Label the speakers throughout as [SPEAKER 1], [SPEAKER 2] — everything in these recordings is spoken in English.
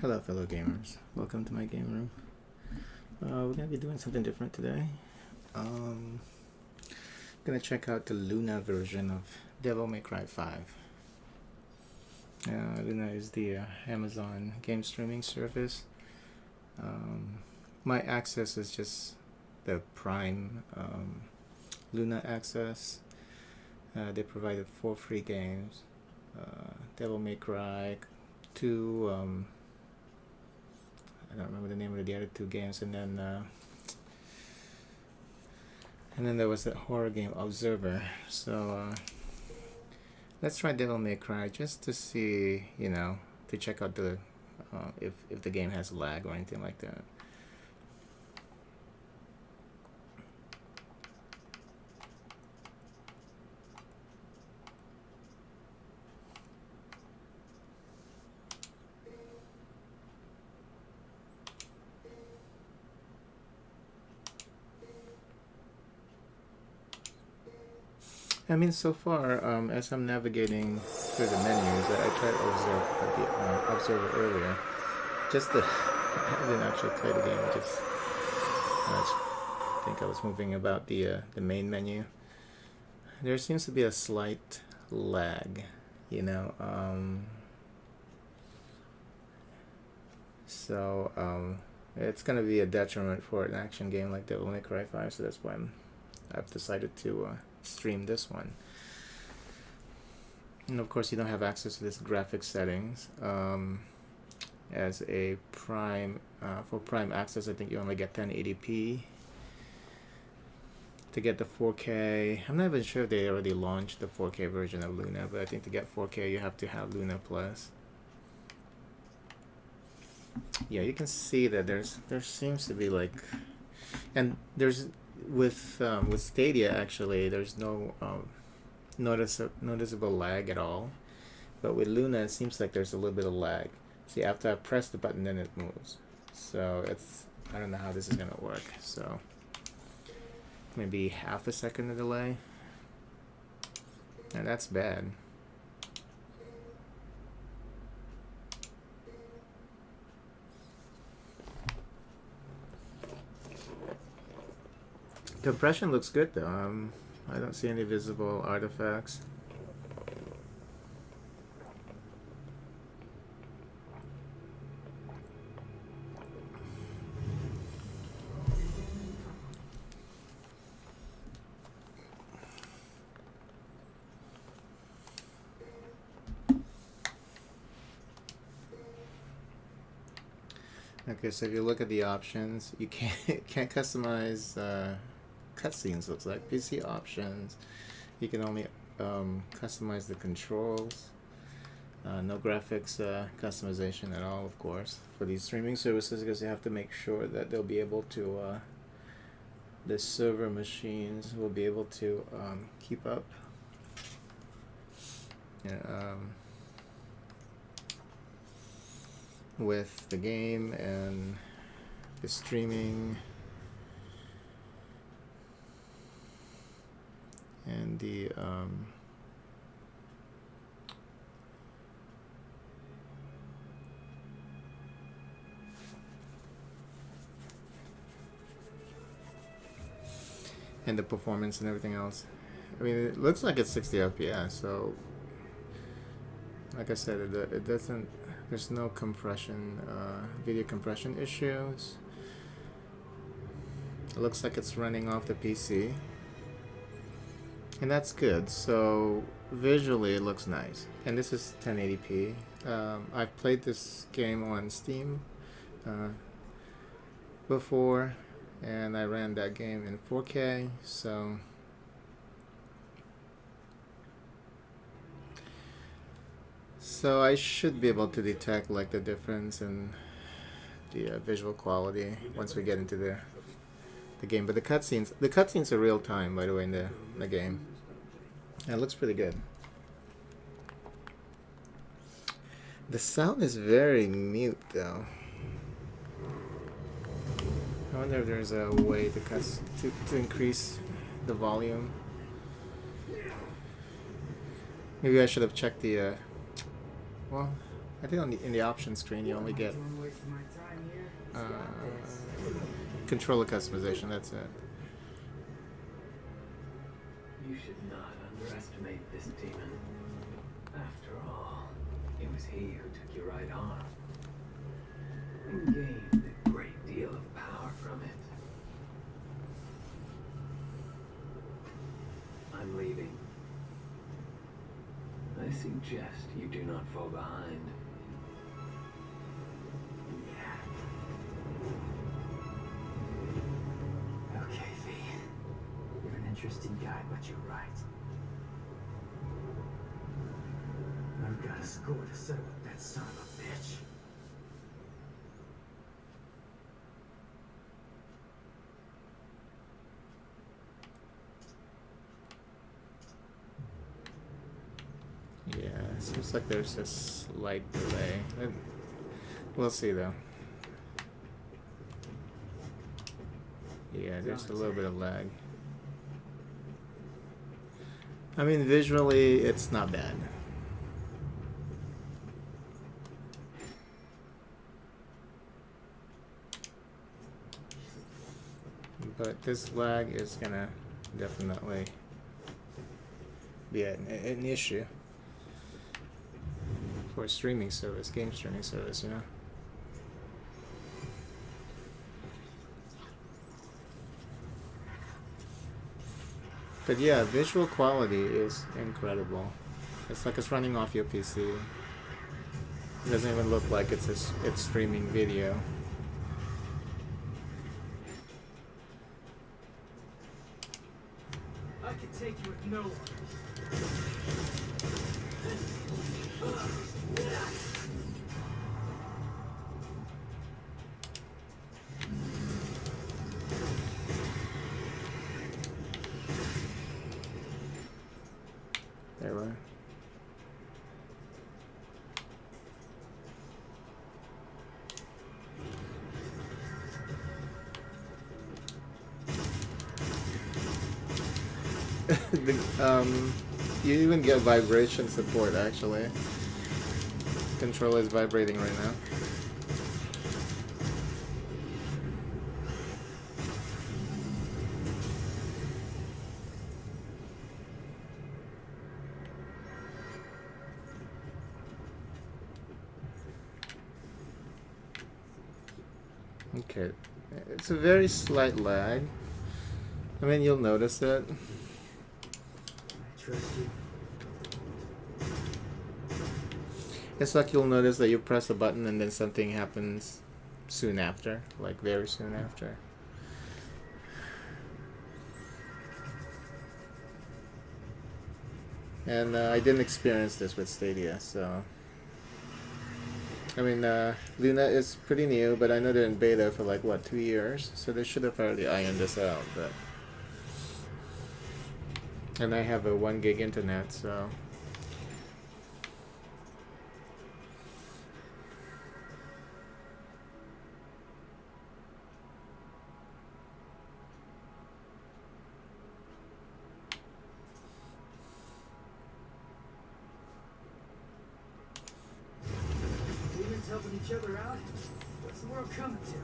[SPEAKER 1] Hello fellow gamers, welcome to my game room. We're going to be doing something different today. Gonna check out the Luna version of Devil May Cry 5. Luna is the Amazon game streaming service. My access is just the Prime Luna access. They provided 4 free games. Devil May Cry 2, I don't remember the name of the other 2 games, and then there was that horror game Observer. So let's try Devil May Cry just to see, to check out the if the game has lag or anything like that. I mean, so far, as I'm navigating through the menus, I tried Observer earlier. Just I didn't actually play the game. I think I was moving about the main menu. There seems to be a slight lag, So it's gonna be a detriment for an action game like Devil May Cry 5. So that's why I've decided to stream this one. And of course you don't have access to this graphics settings. As a Prime, for Prime access, I think you only get 1080p. To get the 4K, I'm not even sure if they already launched the 4K version of Luna, but I think to get 4K you have to have Luna Plus. Yeah, you can see that there seems to be like, and there's with Stadia actually there's no noticeable lag at all, but with Luna it seems like there's a little bit of lag. See, after I press the button then it moves, so I don't know how this is gonna work. So maybe half a second of delay, and that's bad. Compression looks good though. I don't see any visible artifacts. Okay, so if you look at the options, you can't customize cutscenes. Looks like PC options. You can only customize the controls. No graphics customization at all, of course, for these streaming services, because you have to make sure that they'll be able to, the server machines will be able to keep up. With the game and the streaming and the performance and everything else. I mean, it looks like it's 60 FPS, so like I said, it doesn't, there's no compression, video compression issues. It looks like it's running off the PC, and that's good. So visually it looks nice, and this is 1080p. I've played this game on Steam before, and I ran that game in 4K, so I should be able to detect like the difference in the visual quality once we get into the game. But the cutscenes are real time, by the way, in the game. And it looks pretty good. The sound is very mute though. I wonder if there's a way to increase the volume. Maybe I should have checked the well, I think in the options screen you only get uh, controller customization. That's it.
[SPEAKER 2] You should not underestimate this demon. After all, it was he who took your right arm and gained a great deal of power from it. I'm leaving. I suggest you do not fall behind.
[SPEAKER 3] Okay, V. You're an interesting guy, but you're right. I've got a score to settle with that son of a bitch.
[SPEAKER 1] Yeah, seems like there's a slight delay. We'll see though. Yeah, there's a little bit of lag. I mean, visually, it's not bad. But this lag is gonna definitely be an issue for a streaming service, game streaming service, you know? But yeah, visual quality is incredible. It's like it's running off your PC. It doesn't even look like it's streaming video.
[SPEAKER 3] I can take you with no one.
[SPEAKER 1] There we are. You even get vibration support actually. Controller is vibrating right now. Okay, it's a very slight lag. I mean, you'll notice it.
[SPEAKER 3] I trust you.
[SPEAKER 1] It's like you'll notice that you press a button and then something happens soon after, like very soon after. And I didn't experience this with Stadia, so... I mean, Luna is pretty new, but I know they're in beta for like, what, 2 years? So they should have already ironed this out, but... And I have a 1 gig internet, so...
[SPEAKER 3] Humans helping each other out? What's the world coming to?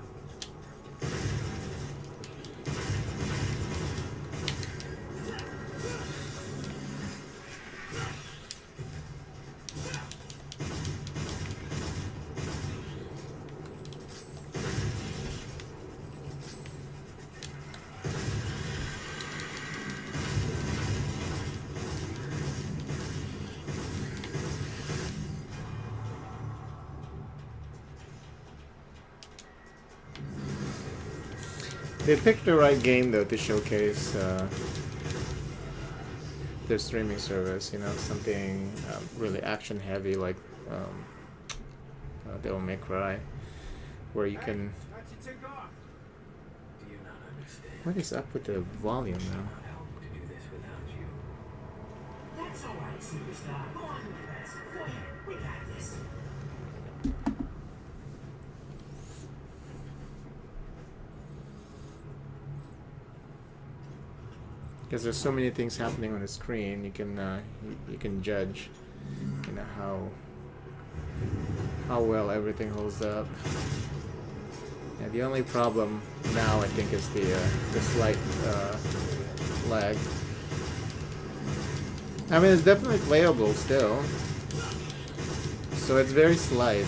[SPEAKER 1] They picked the right game though to showcase their streaming service, you know, something really action heavy like Devil May Cry, where you can...
[SPEAKER 2] Do you not understand?
[SPEAKER 1] What is up with the volume now?
[SPEAKER 2] Help to do this without you.
[SPEAKER 3] That's alright, superstar. Go on with the rest. Go ahead. We got this.
[SPEAKER 1] Because there's so many things happening on the screen, you can judge, you know, how how well everything holds up. And the only problem now, I think, is the slight lag. I mean, it's definitely playable still, so it's very slight.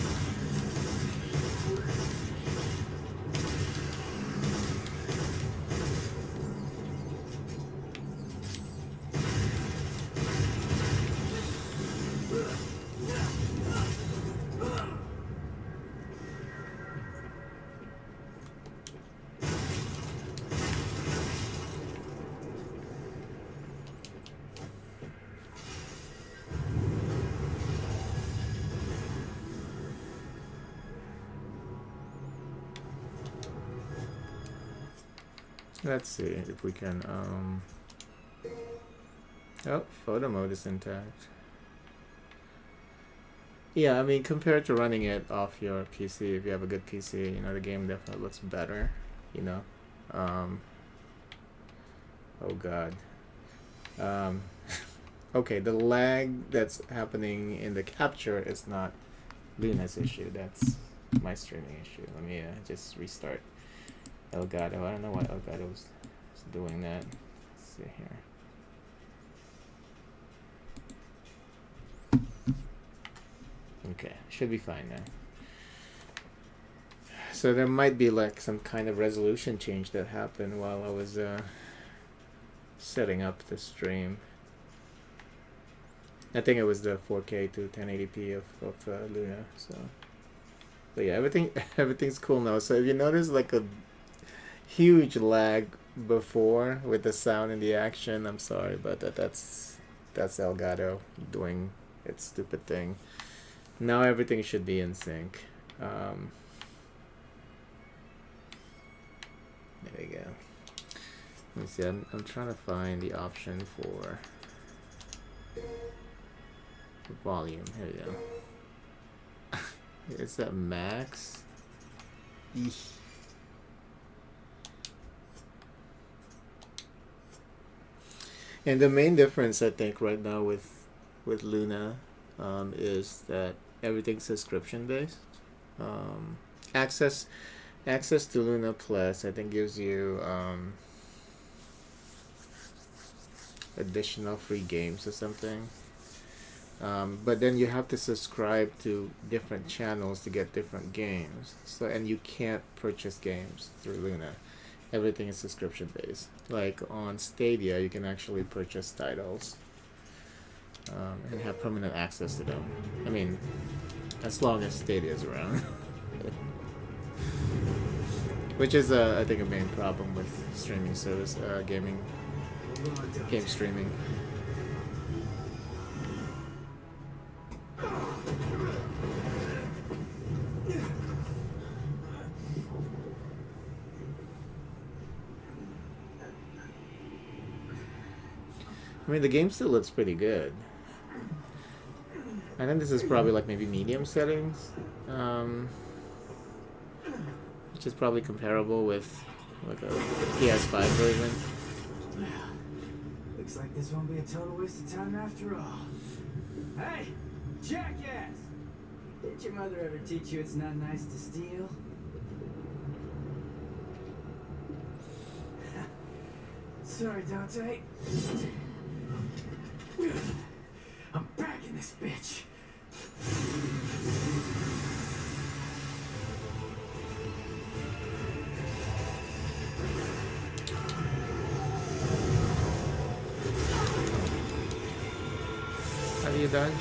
[SPEAKER 1] Let's see if we can, oh, photo mode is intact. Yeah, I mean, compared to running it off your PC, if you have a good PC, you know, the game definitely looks better, you know. Oh god. Okay, the lag that's happening in the capture is not Luna's issue, that's my streaming issue. Let me just restart Elgato. I don't know why Elgato was doing that. Let's see here. Okay, should be fine now. So there might be like some kind of resolution change that happened while I was setting up the stream. I think it was the 4K to 1080p of Luna. So, but yeah, everything's cool now. So if you notice like a huge lag before with the sound and the action, I'm sorry, but that's Elgato doing its stupid thing. Now everything should be in sync. There we go. Let me see. I'm trying to find the option for the volume. Here we go. It's at max. Eesh. And the main difference, I think, right now with Luna is that everything's subscription based. Access to Luna Plus, I think, gives you additional free games or something. But then you have to subscribe to different channels to get different games. So, and you can't purchase games through Luna. Everything is subscription based. Like on Stadia, you can actually purchase titles and have permanent access to them. I mean, as long as Stadia is around. Which is, I think, a main problem with streaming service, game streaming. I mean, the game still looks pretty good. I think this is probably like maybe medium settings, which is probably comparable with like a PS5 version.
[SPEAKER 3] Looks like this won't be a total waste of time after all. Hey, jackass! Did your mother ever teach you it's not nice to steal? Sorry, Dante. I'm back in this bitch.
[SPEAKER 1] How do you dodge?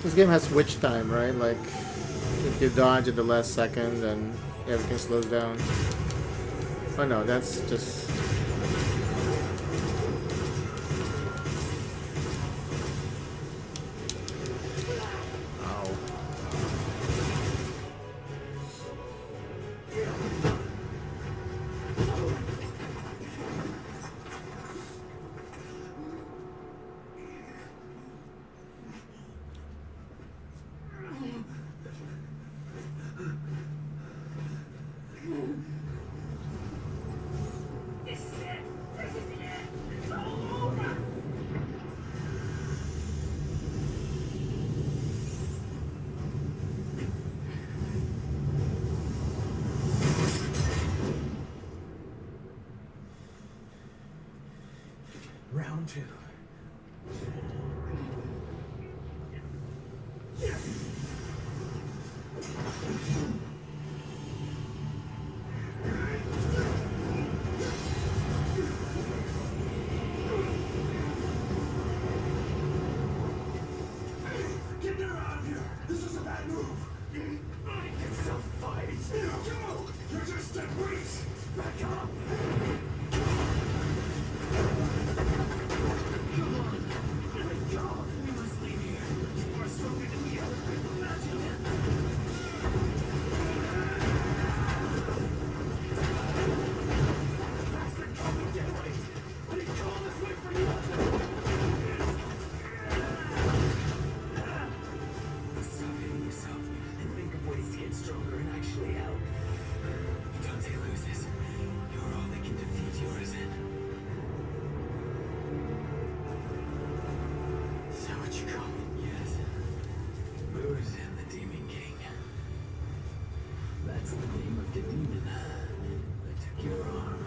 [SPEAKER 1] This game has switch time, right? Like, if you dodge at the last second, then everything slows down. Oh no, that's just... Ow.
[SPEAKER 3] Round two. Get her out of here! This is a bad move! It's a fight! No! You're just a grease! Back up! Come on! Let go! We must leave here! You are stronger than we ever could imagine! Bastard called me dead weight! But he called this way for nothing! Stop hitting yourself and think of ways to get stronger and actually help. If Dante loses, you're all that can defeat Urizen. Is that what you call me? Yes. Urizen, the Demon King. That's the name of the demon that took your arm.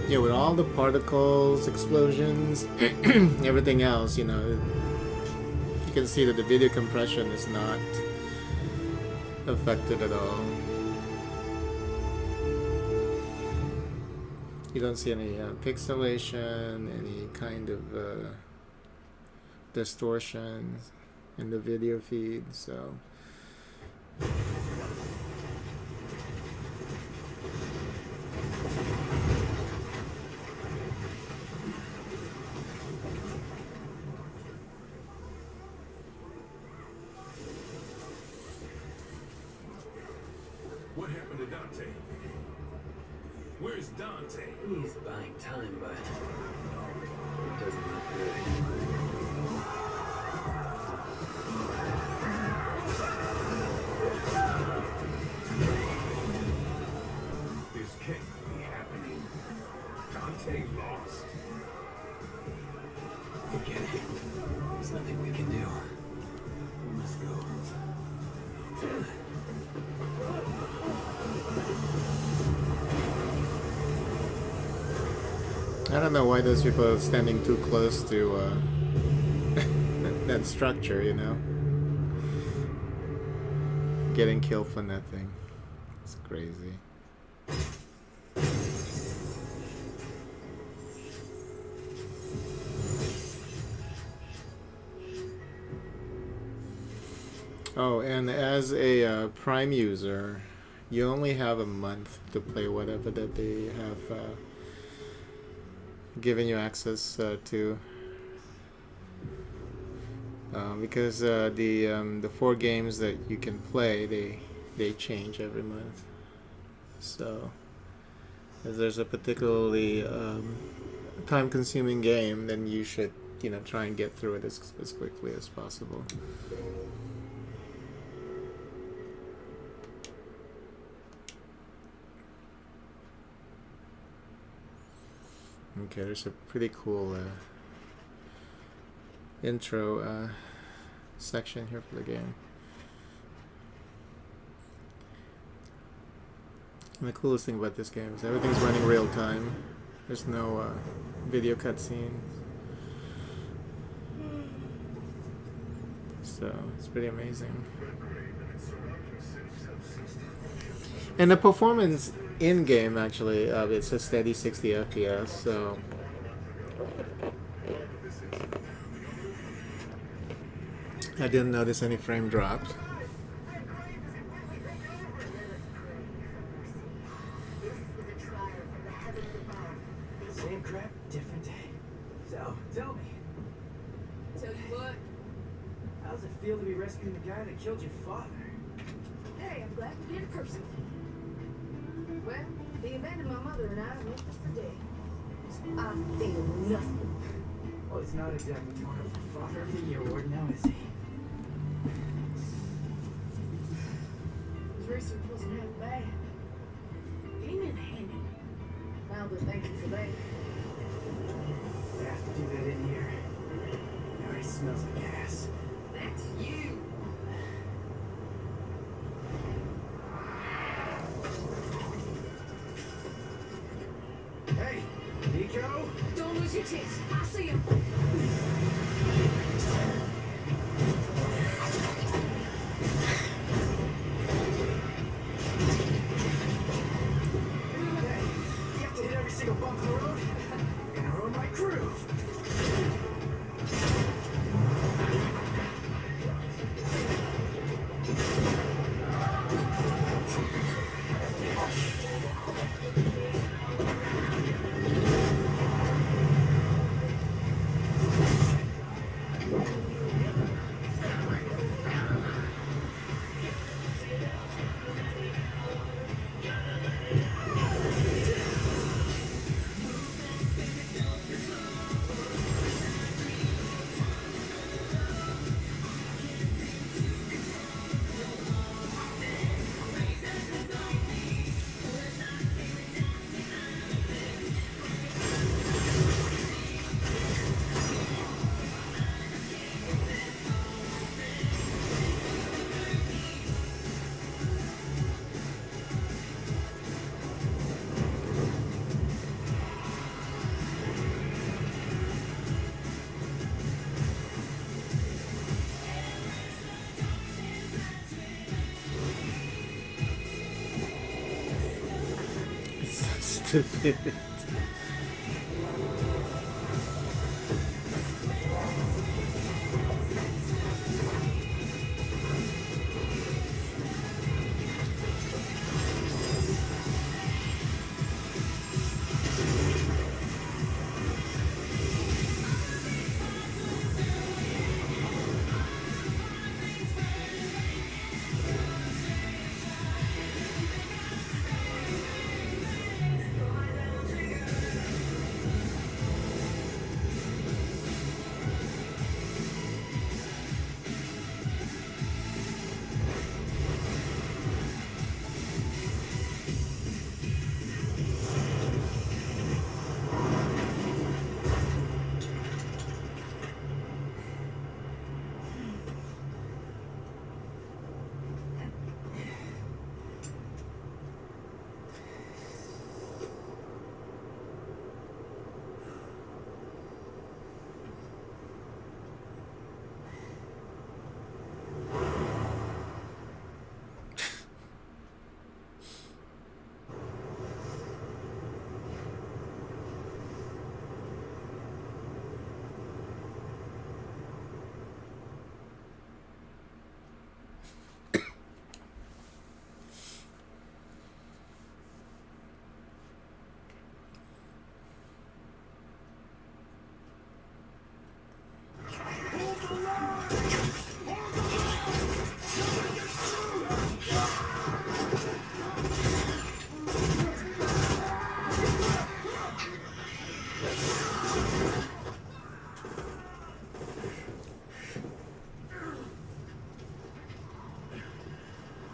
[SPEAKER 1] Yeah, with all the particles, explosions, everything else, you know, you can see that the video compression is not affected at all. You don't see any pixelation, any kind of distortions in the video feed, so...
[SPEAKER 4] What happened to Dante? Where's Dante?
[SPEAKER 2] He's buying time, but it doesn't look good.
[SPEAKER 4] This can't be happening. Dante lost.
[SPEAKER 2] Forget it. There's nothing we can do. We must go.
[SPEAKER 1] I don't know why those people are standing too close to that structure, you know? Getting killed for nothing. It's crazy. Oh, and as a Prime user, you only have a month to play whatever that they have given you access to, because the 4 games that you can play, they change every month. So if there's a particularly time-consuming game, then you should, you know, try and get through it as quickly as possible. Okay, there's a pretty cool intro section here for the game. And the coolest thing about this game is everything's running real time. There's no video cutscenes. So it's pretty amazing. And the performance in game actually, it's a steady 60 FPS. So I didn't notice any frame drops.
[SPEAKER 3] Same crap, different day. So, tell me,
[SPEAKER 5] Tell you what,
[SPEAKER 3] how's it feel to be rescuing the guy that killed your father?
[SPEAKER 5] hey, I'm glad we did it personally. Well, he abandoned my mother and I met this today. I feel nothing.
[SPEAKER 3] Well, he's not exactly going up for Father of the Year award now, is he?
[SPEAKER 5] His research wasn't half bad. Came in handy. Now to thank you for that.
[SPEAKER 3] They have to do that in here. It already smells like gas.
[SPEAKER 5] That's you.
[SPEAKER 3] Hey, Nico!
[SPEAKER 5] Don't lose your chance. I see him.
[SPEAKER 3] Hey, you have to hit every single bump in the road? You're gonna ruin my groove.
[SPEAKER 1] It's so stupid.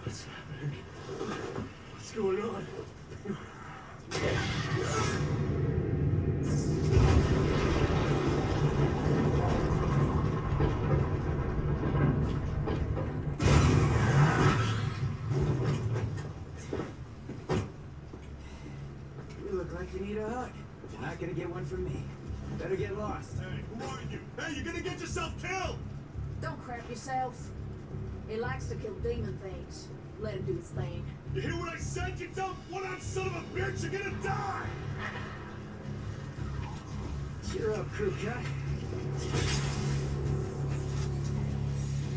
[SPEAKER 3] What's happening? What's going on? You look like you need a hug. You're not gonna get one from me. Better get lost.
[SPEAKER 4] Hey, who are you? Hey, you're gonna get yourself killed!
[SPEAKER 5] Don't crap yourself. It likes to kill demon things. Let it do its thing.
[SPEAKER 4] You hear what I said, you dumb one-armed son of a bitch? You're gonna die!
[SPEAKER 3] Cheer up, crew cut.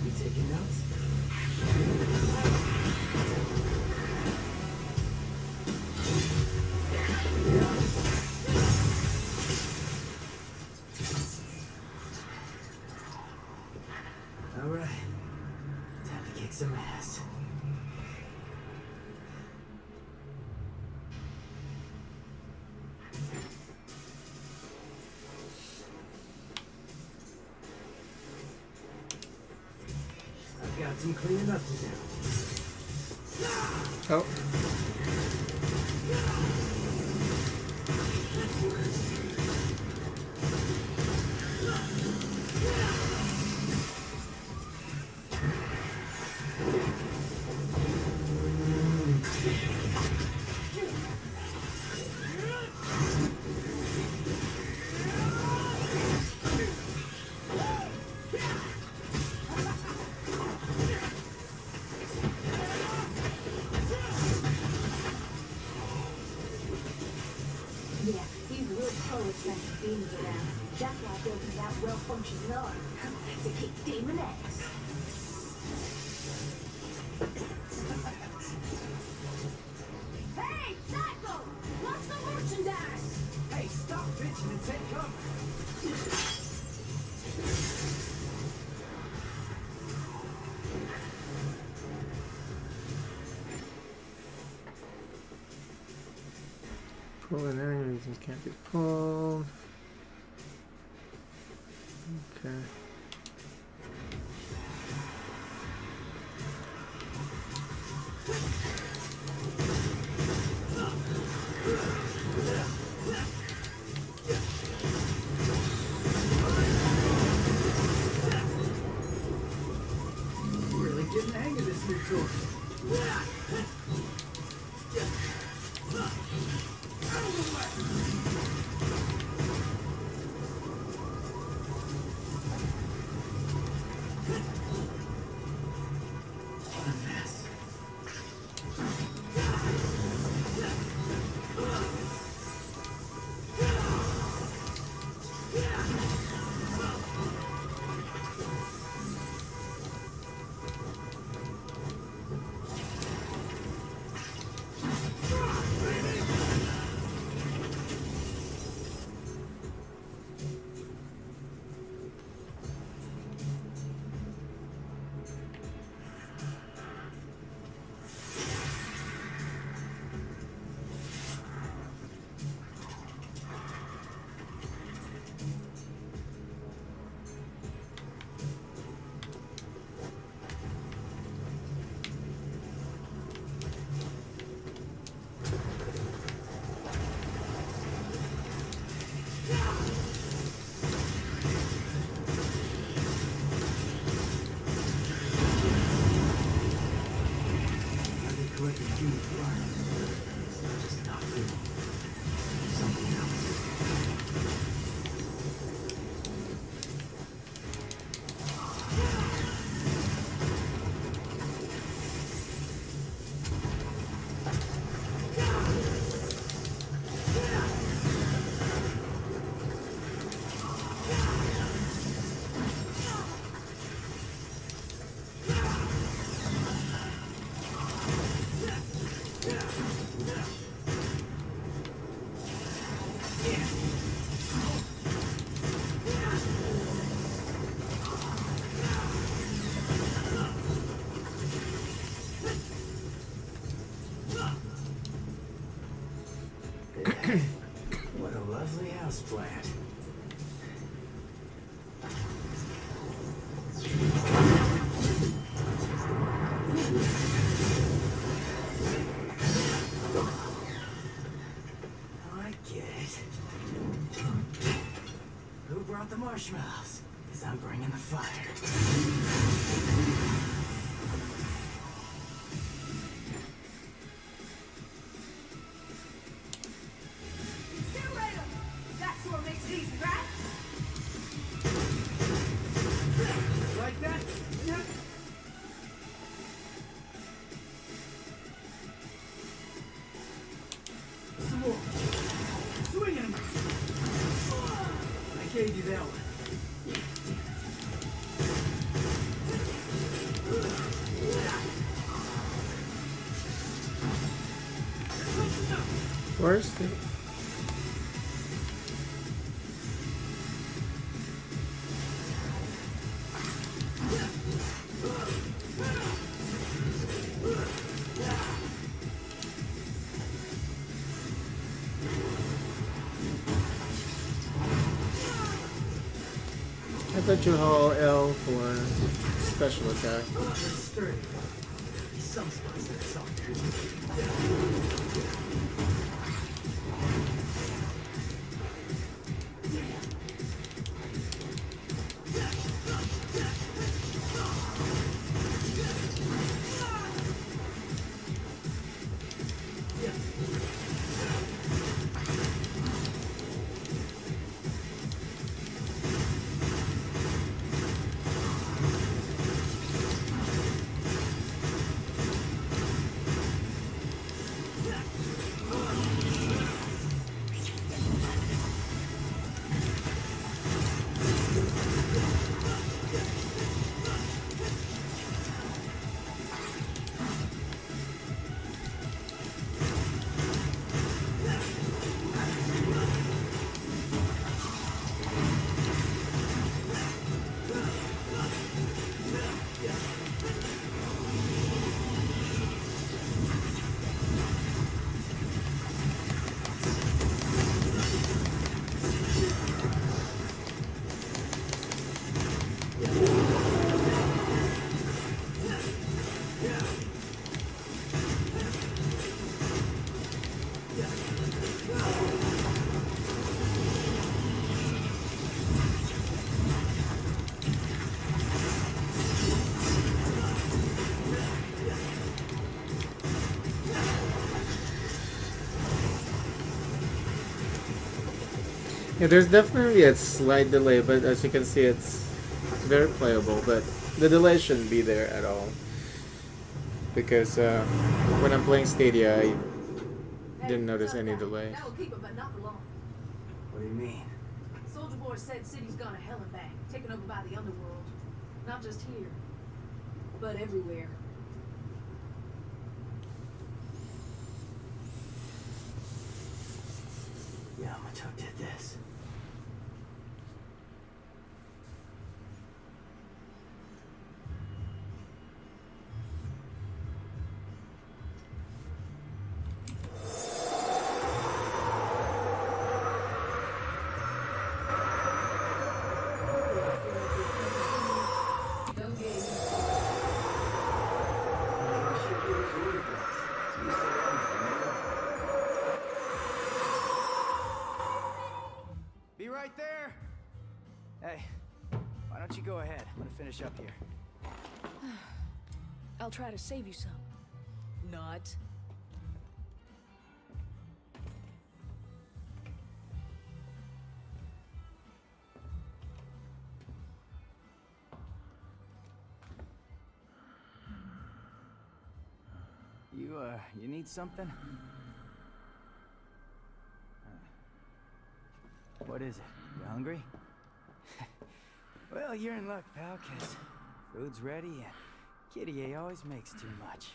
[SPEAKER 3] You taking notes? All right. Time to kick some ass. I've got some cleaning up to do.
[SPEAKER 1] Oh.
[SPEAKER 5] Yeah, these real poets send demons around. That's why I built that well-functioning arm to kick demon ass. Hey, Psycho! What's the merchandise?
[SPEAKER 3] Hey, stop bitching and take cover.
[SPEAKER 1] Pulling enemies can't be pulled. Okay.
[SPEAKER 3] Really getting the hang of this new tool. What a mess. Are they collecting human blood? It's not just not food. Something else. What a lovely house plant. I get it. Who brought the marshmallows? 'Cause I'm bringing the fire.
[SPEAKER 5] Incinerator! That sort makes it easy, right?
[SPEAKER 3] Like that?
[SPEAKER 1] Where's the... I thought you hold L for special attack.
[SPEAKER 3] Straight. Some spots are softer.
[SPEAKER 1] Yeah, there's definitely a slight delay, but as you can see, it's very playable. But the delay shouldn't be there at all, because when I'm playing Stadia, I didn't notice any delay.
[SPEAKER 5] That'll keep it, but not for long.
[SPEAKER 3] What do you mean?
[SPEAKER 5] Soldier Boy said city's gone to hell and back, taken over by the underworld. Not just here, but everywhere.
[SPEAKER 3] Yamato did this.
[SPEAKER 6] Be right there. Hey, why don't you go ahead? I'm gonna finish up here.
[SPEAKER 7] I'll try to save you some. Not.
[SPEAKER 6] You need something? What is it? You hungry? Well, you're in luck, pal, 'cause food's ready and Kitty A always makes too much.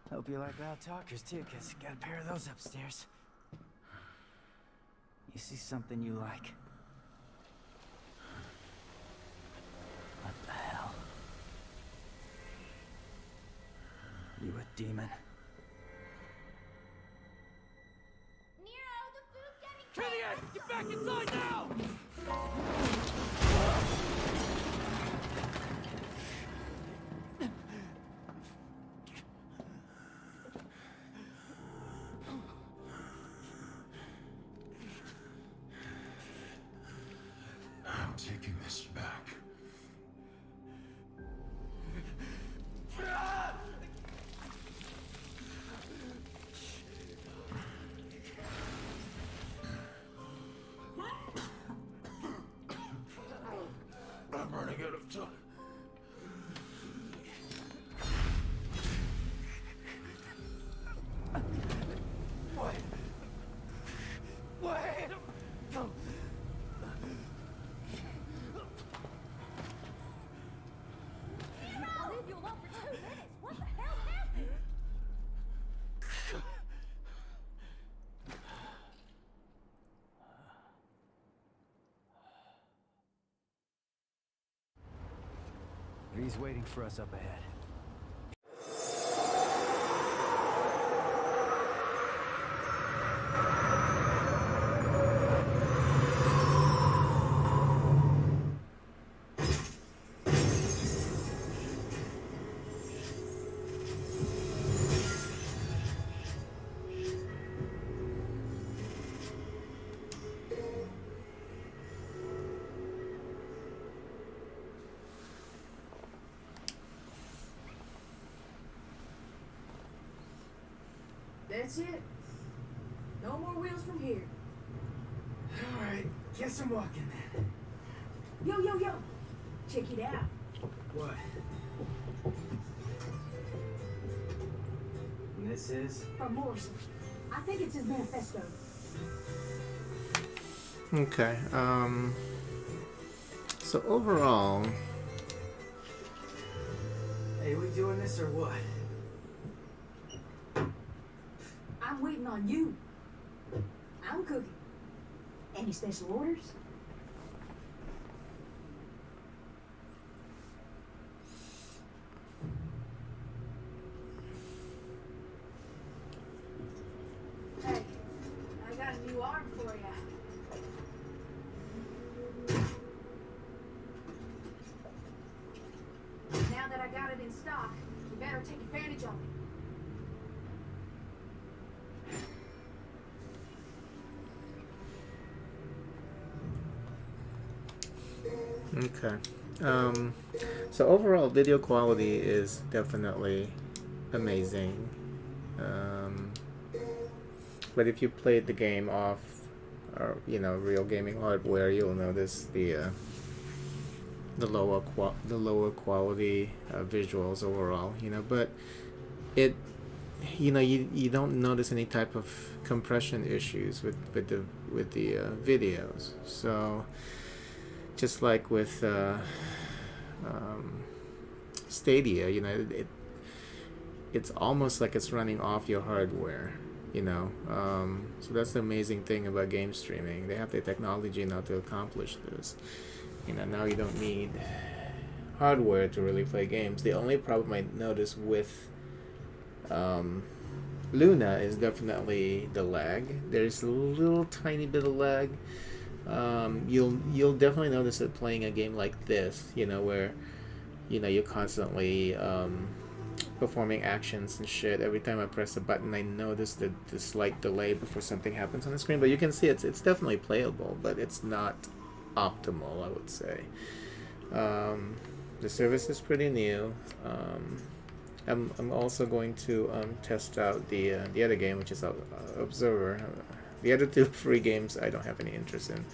[SPEAKER 6] Hope you like loud talkers too, 'cause got a pair of those upstairs. You see something you like? What the hell? You a demon?
[SPEAKER 5] Nero, the food's getting
[SPEAKER 4] Killian, get back inside now! I'm taking this back. I'm running out of time.
[SPEAKER 6] Wait!
[SPEAKER 5] I'll leave you alone for 2 minutes. What the hell happened?
[SPEAKER 6] He's waiting for us up ahead.
[SPEAKER 5] That's it. No more wheels from here.
[SPEAKER 3] Alright, guess I'm walking then.
[SPEAKER 5] Yo, yo, yo. Check it out.
[SPEAKER 3] What? And this is?
[SPEAKER 5] From Morrison. I think it's his manifesto.
[SPEAKER 1] Okay. So overall,
[SPEAKER 3] Hey, we doing this or what?
[SPEAKER 5] I'm waiting on you. I'm cooking. Any special orders? Hey, I got a new arm for ya. Now that I got it in stock, you better take advantage of it.
[SPEAKER 1] okay. So overall, video quality is definitely amazing. But if you played the game off, or real gaming hardware, you'll notice the lower quality visuals overall. But it, you don't notice any type of compression issues with the videos. So just like with Stadia, it's almost like it's running off your hardware. So that's the amazing thing about game streaming. They have the technology now to accomplish this. Now you don't need hardware to really play games. The only problem I notice with Luna is definitely the lag. There's a little tiny bit of lag. You'll definitely notice it playing a game like this, where you're constantly performing actions and shit. Every time I press a button, I notice the slight delay before something happens on the screen. But you can see it's definitely playable, but it's not optimal, I would say. The service is pretty new. I'm also going to test out the other game, which is Observer. The other two free games I don't have any interest in.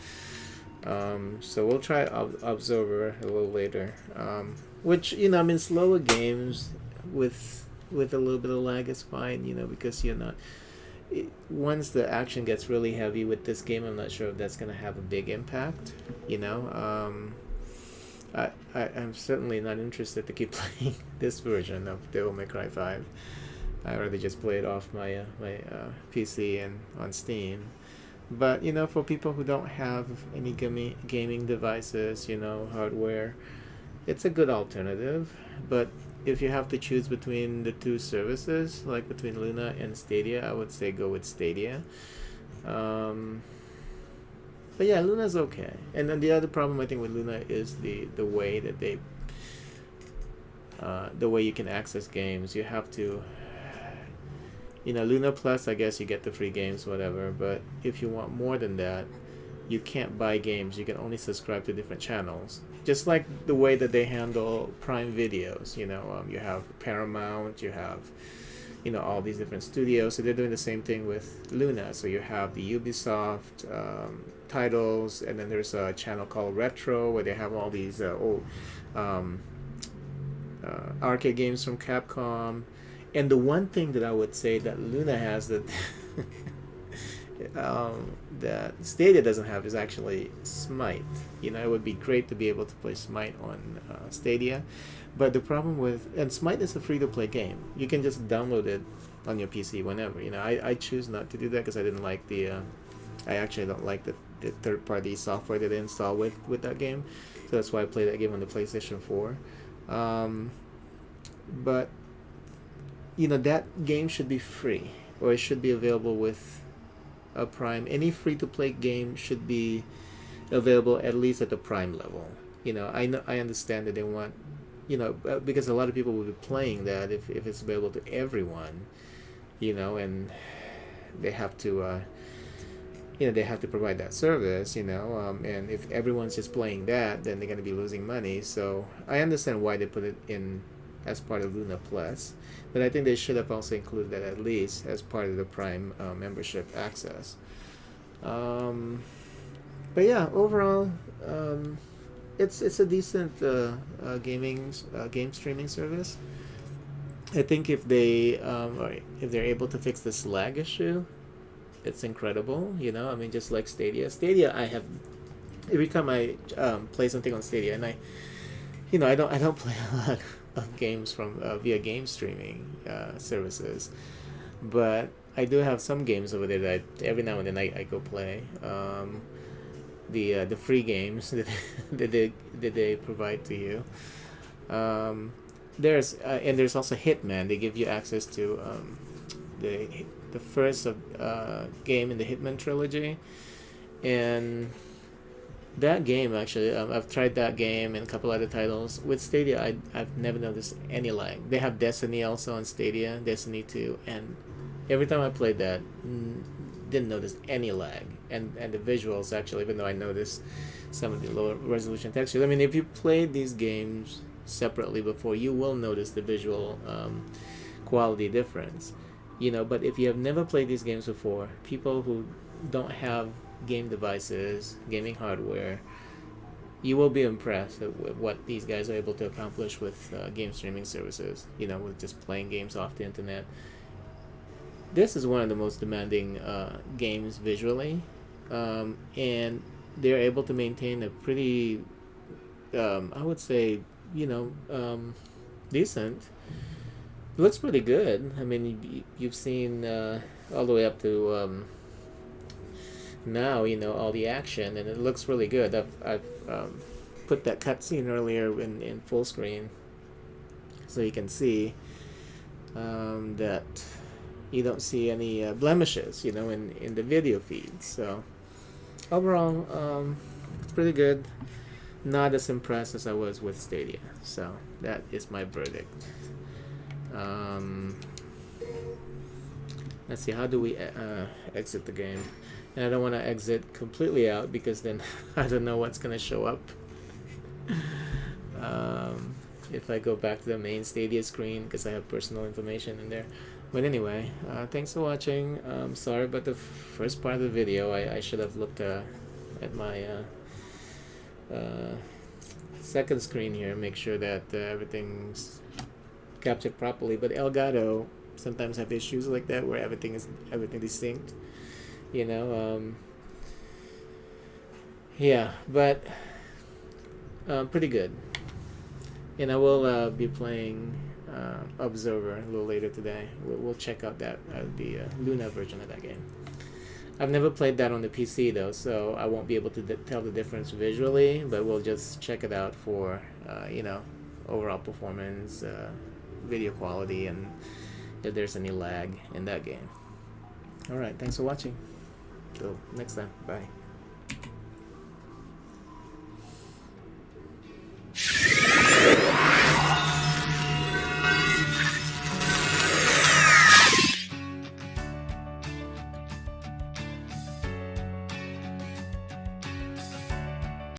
[SPEAKER 1] So we'll try Observer a little later. Which, slower games with a little bit of lag is fine, because you're not... once the action gets really heavy with this game, I'm not sure if that's going to have a big impact, I'm certainly not interested to keep playing this version of Devil May Cry 5. I already just played off my PC and on Steam. But, for people who don't have any gaming devices, hardware, it's a good alternative. But if you have to choose between the two services, like between Luna and Stadia, I would say go with Stadia. But yeah, Luna's okay. And then the other problem I think with Luna is the way that the way you can access games. You have to, Luna Plus, I guess you get the free games, whatever. But if you want more than that, you can't buy games. You can only subscribe to different channels. Just like the way that they handle Prime Videos. You have Paramount, you have, all these different studios. So they're doing the same thing with Luna. So you have the Ubisoft titles, and then there's a channel called Retro where they have all these old arcade games from Capcom. And the one thing that I would say that Luna has that that Stadia doesn't have is actually Smite. It would be great to be able to play Smite on Stadia, but the problem and Smite is a free-to-play game. You can just download it on your PC whenever. I choose not to do that because I didn't like I actually don't like the third-party software that they install with that game. So that's why I play that game on the PlayStation 4. But that game should be free, or it should be available with a Prime. Any free-to-play game should be available at least at the Prime level. I understand that they want, because a lot of people will be playing that if it's available to everyone, and they have to they have to provide that service, and if everyone's just playing that, then they're going to be losing money. So I understand why they put it in as part of Luna Plus, but I think they should have also included that at least as part of the Prime membership access. But yeah, overall, it's a decent game streaming service. I think if they're able to fix this lag issue, it's incredible. I mean, just like Stadia. I have every time I play something on Stadia, and I don't play a lot of games from via game streaming services, but I do have some games over there that every now and then I go play. The free games that they provide to you. There's also Hitman. They give you access to the first game in the Hitman trilogy, and that game actually, I've tried that game and a couple other titles. With Stadia, I've never noticed any lag. They have Destiny also on Stadia, Destiny 2, and every time I played that, didn't notice any lag. And the visuals actually, even though I noticed some of the lower resolution textures. I mean, if you played these games separately before, you will notice the visual quality difference. But if you have never played these games before, people who don't have game devices, gaming hardware, you will be impressed with what these guys are able to accomplish with game streaming services, with just playing games off the internet. This is one of the most demanding games visually, and they're able to maintain a pretty, I would say, decent. It looks pretty good. I mean, you've seen all the way up to now, all the action, and it looks really good. I've put that cutscene earlier in full screen, so you can see that you don't see any blemishes, in the video feed. So overall, it's pretty good. Not as impressed as I was with Stadia. So that is my verdict. Let's see, how do we exit the game? And I don't want to exit completely out, because then I don't know what's going to show up. If I go back to the main Stadia screen, because I have personal information in there. But anyway, thanks for watching. Sorry about the first part of the video. I should have looked at my second screen here, make sure that everything's captured properly. But Elgato sometimes have issues like that where everything distinct. Yeah, but pretty good. And I will be playing Observer a little later today. We'll check out that the Luna version of that game. I've never played that on the PC though, so I won't be able to tell the difference visually, but we'll just check it out for overall performance, video quality, and if there's any lag in that game. Alright, thanks for watching. Till next time, bye.